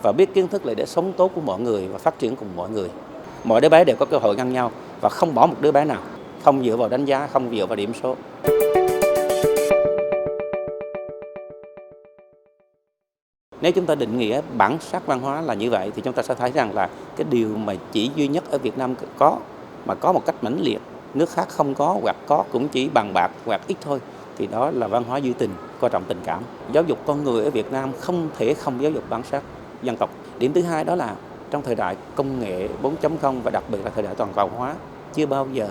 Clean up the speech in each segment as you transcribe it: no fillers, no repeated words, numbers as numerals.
và biết kiến thức là để sống tốt của mọi người và phát triển cùng mọi người. Mọi đứa bé đều có cơ hội ngang nhau và không bỏ một đứa bé nào, không dựa vào đánh giá, không dựa vào điểm số. Nếu chúng ta định nghĩa bản sắc văn hóa là như vậy thì chúng ta sẽ thấy rằng là cái điều mà chỉ duy nhất ở Việt Nam có, mà có một cách mãnh liệt, nước khác không có hoặc có cũng chỉ bằng bạc hoặc ít thôi, thì đó là văn hóa duy tình, coi trọng tình cảm. Giáo dục con người ở Việt Nam không thể không giáo dục bản sắc dân tộc. Điểm thứ hai đó là trong thời đại công nghệ 4.0 và đặc biệt là thời đại toàn cầu hóa, chưa bao giờ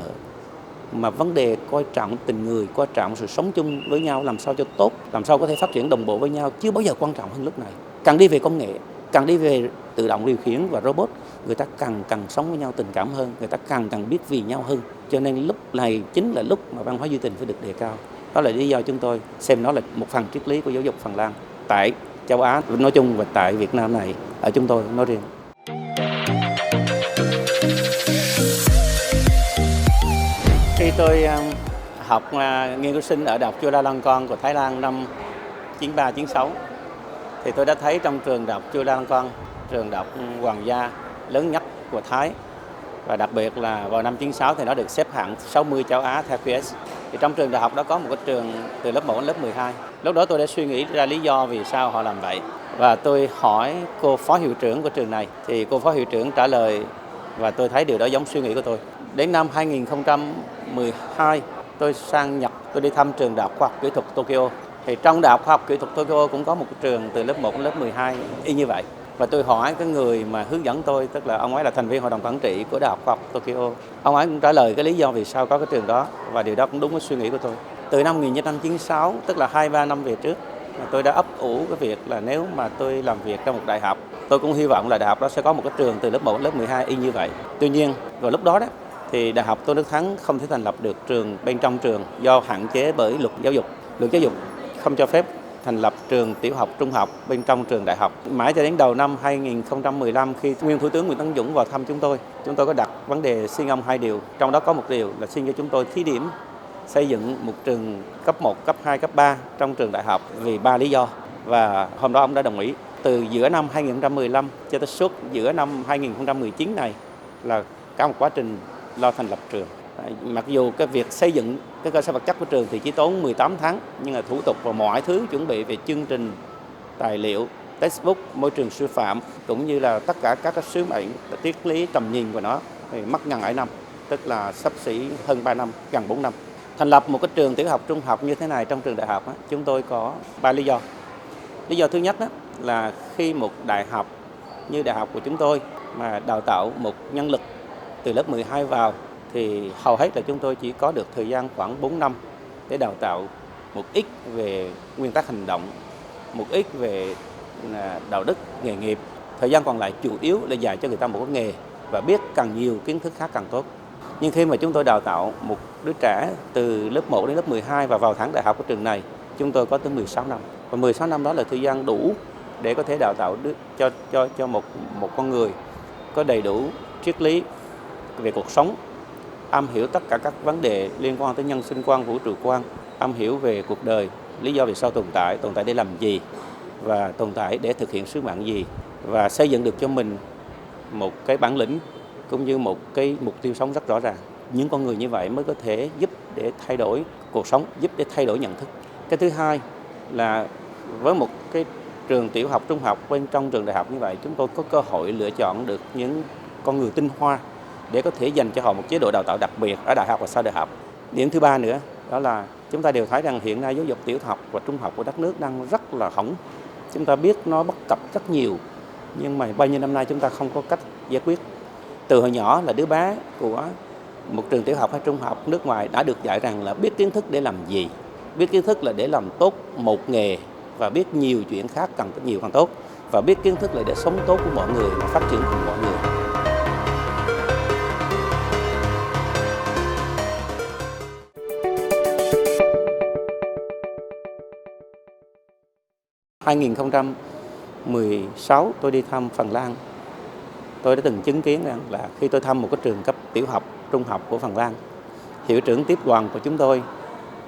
mà vấn đề coi trọng tình người, coi trọng sự sống chung với nhau làm sao cho tốt, làm sao có thể phát triển đồng bộ với nhau chưa bao giờ quan trọng hơn lúc này. Càng đi về công nghệ, càng đi về tự động điều khiển và robot, người ta càng sống với nhau tình cảm hơn, người ta càng biết vì nhau hơn. Cho nên lúc này chính là lúc mà văn hóa duy tình phải được đề cao. Đó là lý do chúng tôi xem nó là một phần triết lý của giáo dục Phần Lan tại châu Á nói chung và tại Việt Nam này ở chúng tôi nói riêng. Khi tôi học nghiên cứu sinh ở Đại học Chulalongkorn của Thái Lan năm 93-96 thì tôi đã thấy trong trường Đại học Chulalongkorn, trường đại học hoàng gia lớn nhất của Thái, và đặc biệt là vào năm 96 thì nó được xếp hạng 60 châu Á theo QS. Thì trong trường đại học đó có một cái trường từ lớp 1 đến lớp 12. Lúc đó tôi đã suy nghĩ ra lý do vì sao họ làm vậy. Và tôi hỏi cô phó hiệu trưởng của trường này thì cô phó hiệu trưởng trả lời và tôi thấy điều đó giống suy nghĩ của tôi. Đến năm 2012 tôi sang Nhật, tôi đi thăm trường Đại học Khoa học Kỹ thuật Tokyo. Thì trong Đại học Khoa học Kỹ thuật Tokyo cũng có một trường từ lớp 1 đến lớp 12 y như vậy. Và tôi hỏi cái người mà hướng dẫn tôi, tức là ông ấy là thành viên hội đồng quản trị của Đại học Khoa học Tokyo. Ông ấy cũng trả lời cái lý do vì sao có cái trường đó và điều đó cũng đúng với suy nghĩ của tôi. Từ năm 1996, tức là 2-3 năm về trước, tôi đã ấp ủ cái việc là nếu mà tôi làm việc trong một đại học, tôi cũng hy vọng là đại học đó sẽ có một cái trường từ lớp 1 đến lớp 12 y như vậy. Tuy nhiên, vào lúc đó thì Đại học Tôn Đức Thắng không thể thành lập được trường bên trong trường do hạn chế bởi luật giáo dục. Luật giáo dục không cho phép thành lập trường tiểu học, trung học bên trong trường đại học. Mãi cho đến đầu năm 2015 khi nguyên Thủ tướng Nguyễn Tấn Dũng vào thăm chúng tôi có đặt vấn đề xin ông 2 điều. Trong đó có một điều là xin cho chúng tôi thí điểm xây dựng một trường cấp 1, cấp 2, cấp 3 trong trường đại học vì 3 lý do. Và hôm đó ông đã đồng ý. Từ giữa năm 2015 cho tới suốt giữa năm 2019 này là cả một quá trình lo thành lập trường. Mặc dù cái việc xây dựng cái cơ sở vật chất của trường thì chỉ tốn 18 tháng, nhưng là thủ tục và mọi thứ chuẩn bị về chương trình, tài liệu, textbook, môi trường sư phạm cũng như là tất cả các sứ mệnh, triết lý, tầm nhìn của nó thì mất gần 7 năm, tức là xấp xỉ hơn 3 năm, gần 4 năm. Thành lập một cái trường tiểu học, trung học như thế này trong trường đại học chúng tôi có 3 lý do. Lý do thứ nhất là khi một đại học như đại học của chúng tôi mà đào tạo một nhân lực từ lớp 12 vào thì hầu hết là chúng tôi chỉ có được thời gian khoảng 4 năm để đào tạo một ít về nguyên tắc hành động, một ít về đạo đức, nghề nghiệp. Thời gian còn lại chủ yếu là dạy cho người ta một cái nghề và biết càng nhiều kiến thức khác càng tốt. Nhưng khi mà chúng tôi đào tạo một đứa trẻ từ lớp 1 đến lớp 12 và vào thẳng đại học của trường này, chúng tôi có tới 16 năm. Và 16 năm đó là thời gian đủ để có thể đào tạo cho một con người có đầy đủ triết lý về cuộc sống, am hiểu tất cả các vấn đề liên quan tới nhân sinh quan, vũ trụ quan, am hiểu về cuộc đời, lý do vì sao tồn tại để làm gì và tồn tại để thực hiện sứ mạng gì, và xây dựng được cho mình một cái bản lĩnh cũng như một cái mục tiêu sống rất rõ ràng. Những con người như vậy mới có thể giúp để thay đổi cuộc sống, giúp để thay đổi nhận thức. Cái thứ hai là với một cái trường tiểu học, trung học bên trong trường đại học như vậy, chúng tôi có cơ hội lựa chọn được những con người tinh hoa để có thể dành cho họ một chế độ đào tạo đặc biệt ở đại học và sau đại học. Điểm thứ ba nữa đó là chúng ta đều thấy rằng hiện nay giáo dục tiểu học và trung học của đất nước đang rất là hỏng. Chúng ta biết nó bất cập rất nhiều, nhưng mà bao nhiêu năm nay chúng ta không có cách giải quyết. Từ hồi nhỏ là đứa bé của một trường tiểu học hay trung học nước ngoài đã được dạy rằng là biết kiến thức để làm gì, biết kiến thức là để làm tốt một nghề và biết nhiều chuyện khác càng nhiều càng tốt, và biết kiến thức là để sống tốt của mọi người và phát triển cùng mọi người. Năm 2016 tôi đi thăm Phần Lan. Tôi đã từng chứng kiến rằng là khi tôi thăm một cái trường cấp tiểu học, trung học của Phần Lan, hiệu trưởng tiếp đoàn của chúng tôi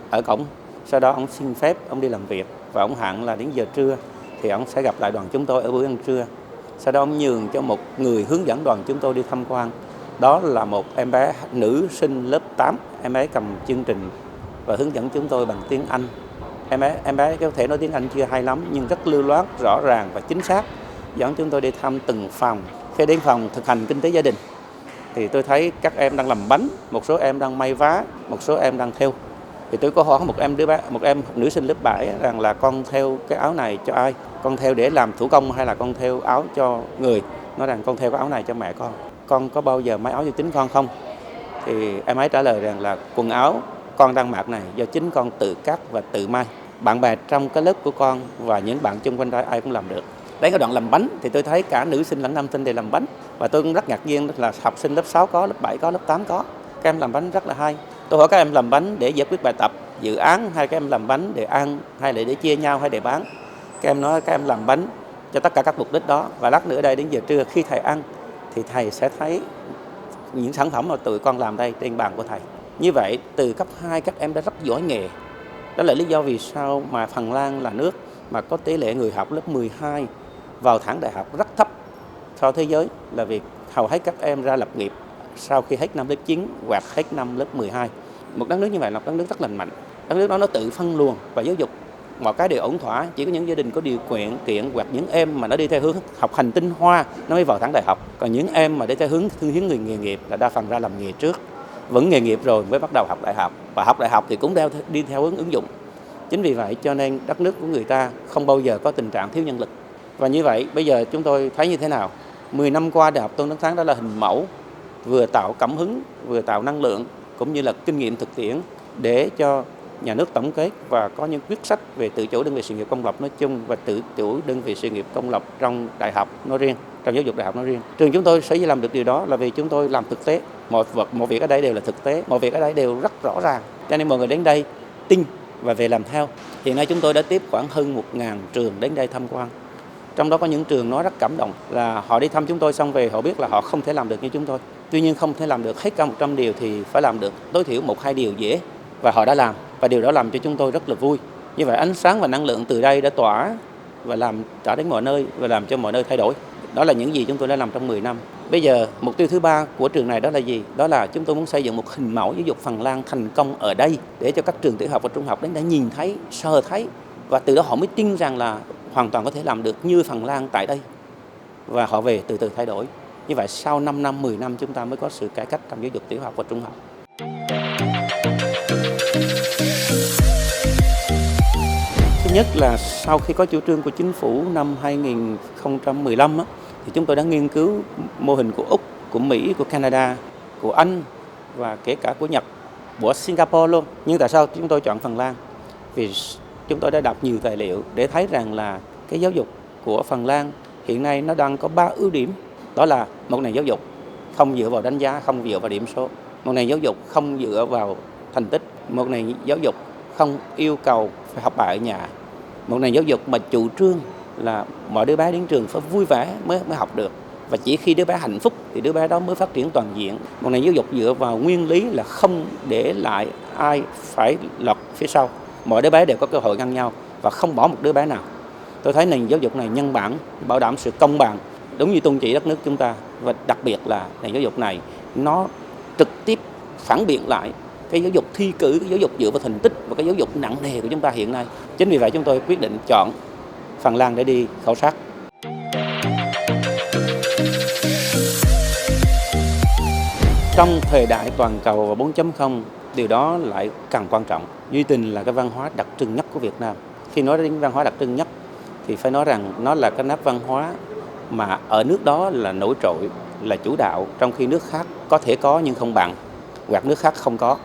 ở cổng. Sau đó ông xin phép ông đi làm việc và ông hẹn là đến giờ trưa thì ông sẽ gặp lại đoàn chúng tôi ở bữa ăn trưa. Sau đó ông nhường cho một người hướng dẫn đoàn chúng tôi đi tham quan. Đó là một em bé nữ sinh lớp 8. Em bé cầm chương trình và hướng dẫn chúng tôi bằng tiếng Anh. Em bé có thể nói tiếng Anh chưa hay lắm nhưng rất lưu loát, rõ ràng và chính xác. Dẫn chúng tôi đi thăm từng phòng. Khi đến phòng thực hành kinh tế gia đình thì tôi thấy các em đang làm bánh, một số em đang may vá, một số em đang thêu. Thì tôi có hỏi một em nữ sinh lớp 7 rằng là con thêu cái áo này cho ai? Con thêu để làm thủ công hay là con thêu áo cho người? Nói rằng con thêu cái áo này cho mẹ con. Con có bao giờ may áo cho chính con không? Thì em ấy trả lời rằng là quần áo con đang mặc này do chính con tự cắt và tự may. Bạn bè trong cái lớp của con và những bạn chung quanh đây ai cũng làm được. Đến cái đoạn làm bánh thì tôi thấy cả nữ sinh lẫn nam sinh đều làm bánh. Và tôi cũng rất ngạc nhiên là học sinh lớp 6 có, lớp 7 có, lớp 8 có. Các em làm bánh rất là hay. Tôi hỏi các em làm bánh để giải quyết bài tập, dự án hay các em làm bánh để ăn hay là để chia nhau hay để bán. Các em nói các em làm bánh cho tất cả các mục đích đó. Và lát nữa đây đến giờ trưa khi thầy ăn thì thầy sẽ thấy những sản phẩm mà tụi con làm đây trên bàn của thầy. Như vậy từ cấp 2 các em đã rất giỏi nghề. Đó là lý do vì sao mà Phần Lan là nước mà có tỷ lệ người học lớp 12 vào thẳng đại học rất thấp so thế giới, là việc hầu hết các em ra lập nghiệp sau khi hết năm lớp 9 hoặc hết năm lớp 12. Một đất nước như vậy là một đất nước rất lành mạnh. Đất nước đó nó tự phân luồng và giáo dục mọi cái đều ổn thỏa. Chỉ có những gia đình có điều kiện hoặc những em mà nó đi theo hướng học hành tinh hoa nó mới vào thẳng đại học. Còn những em mà đi theo hướng thương hiến người nghề nghiệp là đa phần ra làm nghề trước, vững nghề nghiệp rồi mới bắt đầu học đại học. Và học đại học thì cũng đi theo hướng ứng dụng. Chính vì vậy cho nên đất nước của người ta không bao giờ có tình trạng thiếu nhân lực. Và như vậy bây giờ chúng tôi thấy như thế nào? 10 năm qua Đại học Tôn Đức Thắng đã là hình mẫu, vừa tạo cảm hứng, vừa tạo năng lượng, cũng như là kinh nghiệm thực tiễn để cho nhà nước tổng kết và có những quyết sách về tự chủ đơn vị sự nghiệp công lập nói chung và tự chủ đơn vị sự nghiệp công lập trong đại học nói riêng, trong giáo dục đại học nói riêng. Trường chúng tôi sẽ làm được điều đó là vì chúng tôi làm thực tế. Mọi việc ở đây đều là thực tế, mọi việc ở đây đều rất rõ ràng. Cho nên mọi người đến đây tin và về làm theo. Hiện nay chúng tôi đã tiếp khoảng hơn 1.000 trường đến đây tham quan. Trong đó có những trường nói rất cảm động là họ đi thăm chúng tôi xong về họ biết là họ không thể làm được như chúng tôi. Tuy nhiên không thể làm được hết cả 100 điều thì phải làm được tối thiểu 1-2 điều dễ, và họ đã làm và điều đó làm cho chúng tôi rất là vui. Như vậy ánh sáng và năng lượng từ đây đã tỏa và làm tỏa đến mọi nơi và làm cho mọi nơi thay đổi. Đó là những gì chúng tôi đã làm trong 10 năm. Bây giờ mục tiêu thứ 3 của trường này đó là gì? Đó là chúng tôi muốn xây dựng một hình mẫu giáo dục Phần Lan thành công ở đây để cho các trường tiểu học và trung học đến đây nhìn thấy, sờ thấy và từ đó họ mới tin rằng là hoàn toàn có thể làm được như Phần Lan tại đây. Và họ về từ từ thay đổi. Như vậy sau 5 năm, 10 năm chúng ta mới có sự cải cách trong giáo dục tiểu học và trung học. Thứ nhất là sau khi có chủ trương của chính phủ năm 2015 thì chúng tôi đã nghiên cứu mô hình của Úc, của Mỹ, của Canada, của Anh và kể cả của Nhật, của Singapore luôn. Nhưng tại sao chúng tôi chọn Phần Lan? Vì chúng tôi đã đọc nhiều tài liệu để thấy rằng là cái giáo dục của Phần Lan hiện nay nó đang có 3 ưu điểm. Đó là một nền giáo dục không dựa vào đánh giá, không dựa vào điểm số. Một nền giáo dục không dựa vào thành tích. Một nền giáo dục không yêu cầu phải học bài ở nhà. Một nền giáo dục mà chủ trương là mọi đứa bé đến trường phải vui vẻ mới học được. Và chỉ khi đứa bé hạnh phúc thì đứa bé đó mới phát triển toàn diện. Một nền giáo dục dựa vào nguyên lý là không để lại ai phải lọt phía sau. Mọi đứa bé đều có cơ hội ngang nhau và không bỏ một đứa bé nào. Tôi thấy nền giáo dục này nhân bản, bảo đảm sự công bằng, đúng như tôn chỉ đất nước chúng ta. Và đặc biệt là nền giáo dục này nó trực tiếp phản biện lại cái giáo dục thi cử, cái giáo dục dựa vào thành tích và cái giáo dục nặng nề của chúng ta hiện nay. Chính vì vậy chúng tôi quyết định chọn Phần Lan để đi khảo sát. Trong thời đại toàn cầu và 4.0, điều đó lại càng quan trọng. Duy tình là cái văn hóa đặc trưng nhất của Việt Nam. Khi nói đến văn hóa đặc trưng nhất thì phải nói rằng nó là cái nét văn hóa mà ở nước đó là nổi trội, là chủ đạo, trong khi nước khác có thể có nhưng không bằng, hoặc nước khác không có.